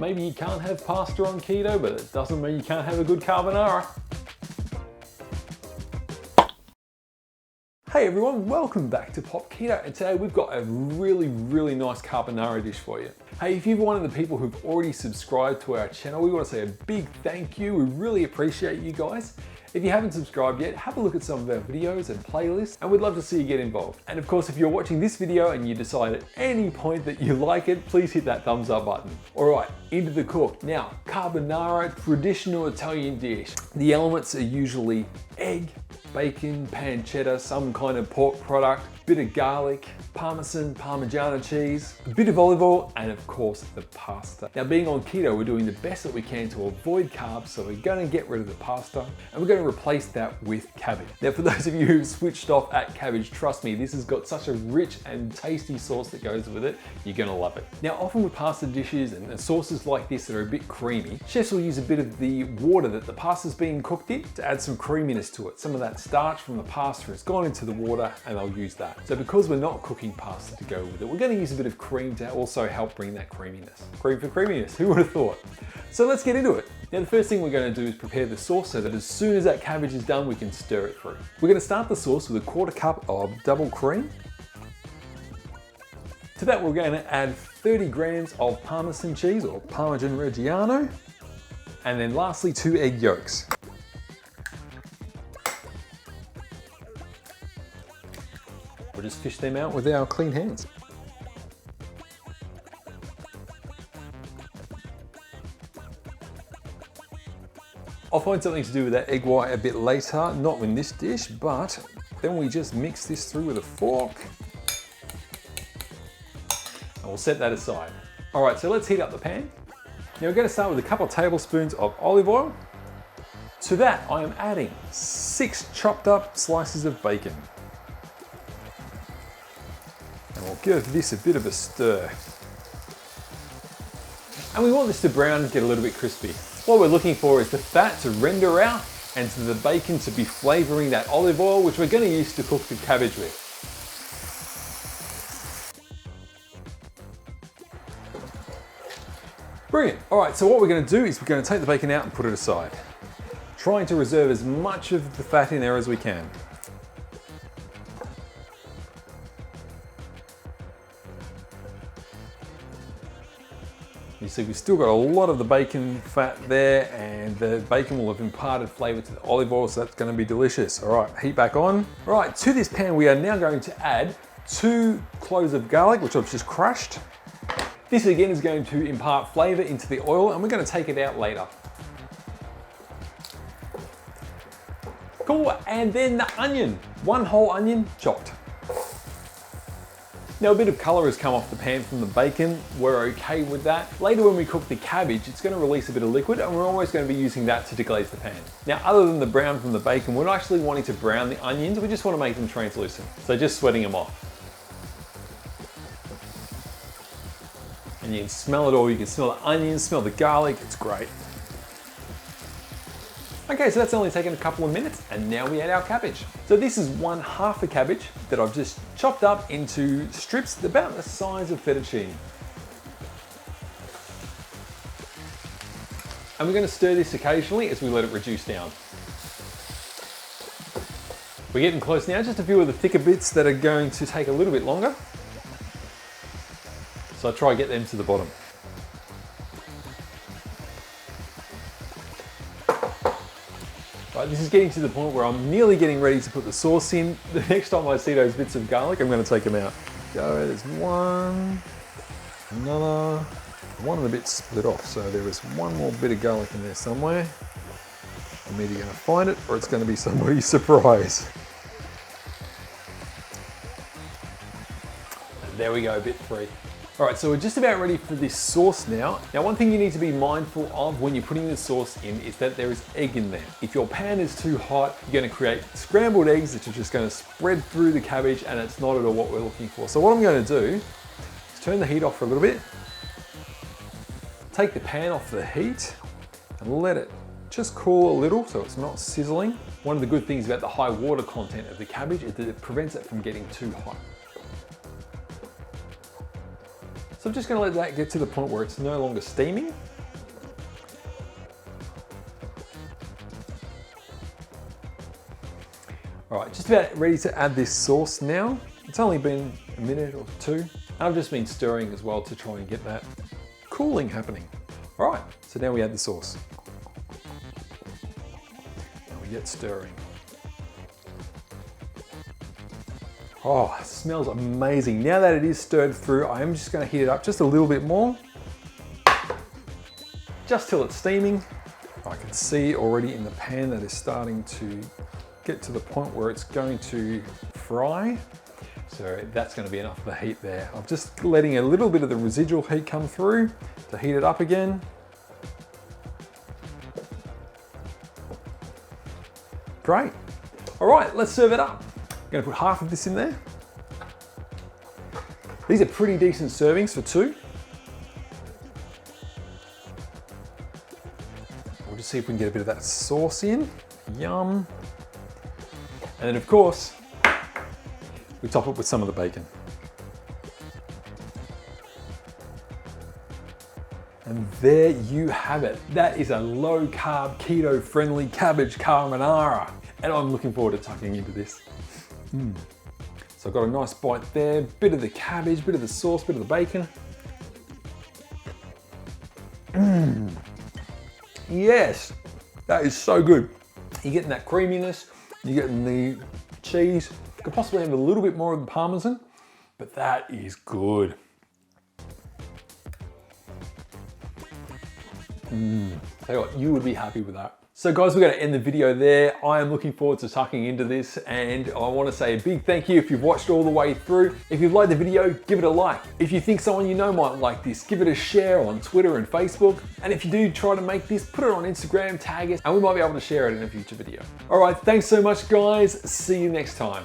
maybe you can't have pasta on keto, but it doesn't mean you can't have a good carbonara. Hey everyone, welcome back to Pop Keto, and today we've got a really nice carbonara dish for you. Hey, if you're one of the people who've already subscribed to our channel, we want to say a big thank you. We really appreciate you guys. If you haven't subscribed yet, have a look at some of our videos and playlists, and we'd love to see you get involved. And of course, if you're watching this video and you decide at any point that you like it, please hit that thumbs up button. All right, into the cook. Now, carbonara, traditional Italian dish. The elements are usually egg, bacon, pancetta, some kind of pork product, bit of garlic, Parmesan, Parmigiano cheese, a bit of olive oil, and of course the pasta. Now, being on keto, we're doing the best that we can to avoid carbs, so we're gonna get rid of the pasta and we're gonna replace that with cabbage. Now, for those of you who've switched off at cabbage, trust me, this has got such a rich and tasty sauce that goes with it, you're gonna love it. Now, often with pasta dishes and sauces like this that are a bit creamy, chefs will use a bit of the water that the pasta's being cooked in to add some creaminess to it. Some of that starch from the pasta has gone into the water and they'll use that. So because we're not cooking pasta to go with it, we're going to use a bit of cream to also help bring that creaminess. Cream for creaminess, who would have thought? So let's get into it. Now the first thing we're going to do is prepare the sauce so that as soon as that cabbage is done, we can stir it through. We're going to start the sauce with a 1/4 cup of double cream. To that we're going to add 30 grams of Parmesan cheese or Parmesan Reggiano. And then lastly 2 egg yolks. We'll just fish them out with our clean hands. I'll find something to do with that egg white a bit later, not in this dish, but then we just mix this through with a fork. And we'll set that aside. All right, so let's heat up the pan. Now we're going to start with a couple of tablespoons of olive oil. To that, I am adding 6 chopped up slices of bacon. And we'll give this a bit of a stir. And we want this to brown and get a little bit crispy. What we're looking for is the fat to render out and to the bacon to be flavoring that olive oil, which we're going to use to cook the cabbage with. Brilliant. All right, so what we're going to do is we're going to take the bacon out and put it aside, trying to reserve as much of the fat in there as we can. You see we've still got a lot of the bacon fat there, and the bacon will have imparted flavor to the olive oil, so that's going to be delicious. All right, heat back on. All right, to this pan we are now going to add 2 cloves of garlic, which I've just crushed. This again is going to impart flavor into the oil, and we're going to take it out later. Cool, and then the onion. 1 whole onion chopped. Now a bit of color has come off the pan from the bacon. We're okay with that. Later when we cook the cabbage, it's going to release a bit of liquid, and we're always going to be using that to deglaze the pan. Now other than the brown from the bacon, we're not actually wanting to brown the onions, we just want to make them translucent. So just sweating them off. And you can smell it all, you can smell the onions, smell the garlic, it's great. Okay, so that's only taken a couple of minutes, and now we add our cabbage. So this is 1/2 a cabbage that I've just chopped up into strips about the size of fettuccine. And we're going to stir this occasionally as we let it reduce down. We're getting close now, just a few of the thicker bits that are going to take a little bit longer. So I'll try and get them to the bottom. Right, this is getting to the point where I'm nearly getting ready to put the sauce in. The next time I see those bits of garlic, I'm going to take them out. Go, there's one, another, one of the bits split off, so there is one more bit of garlic in there somewhere. I'm either going to find it or it's going to be somebody's surprise. And there we go, bit 3. All right, so we're just about ready for this sauce now. Now, one thing you need to be mindful of when you're putting the sauce in is that there is egg in there. If your pan is too hot, you're gonna create scrambled eggs that are just gonna spread through the cabbage, and it's not at all what we're looking for. So what I'm gonna do is turn the heat off for a little bit, take the pan off the heat, and let it just cool a little so it's not sizzling. One of the good things about the high water content of the cabbage is that it prevents it from getting too hot. So I'm just going to let that get to the point where it's no longer steaming. All right, just about ready to add this sauce now. It's only been a minute or two. And I've just been stirring as well to try and get that cooling happening. All right, so now we add the sauce. And we get stirring. Oh, it smells amazing. Now that it is stirred through, I am just gonna heat it up just a little bit more. Just till it's steaming. I can see already in the pan that it's starting to get to the point where it's going to fry. So that's going to be enough of the heat there. I'm just letting a little bit of the residual heat come through to heat it up again. Great. All right, let's serve it up. I'm going to put half of this in there. These are pretty decent servings for two. We'll just see if we can get a bit of that sauce in. Yum. And then of course, we top it with some of the bacon. And there you have it. That is a low carb, keto friendly cabbage carbonara. And I'm looking forward to tucking into this. So I've got a nice bite there, bit of the cabbage, bit of the sauce, bit of the bacon. Yes, that is so good. You're getting that creaminess, you're getting the cheese. Could possibly have a little bit more of the Parmesan, but that is good. Tell you what, you would be happy with that. So guys, we're going to end the video there. I am looking forward to tucking into this, and I want to say a big thank you if you've watched all the way through. If you've liked the video, give it a like. If you think someone you know might like this, give it a share on Twitter and Facebook. And if you do try to make this, put it on Instagram, tag us, and we might be able to share it in a future video. All right, thanks so much guys. See you next time.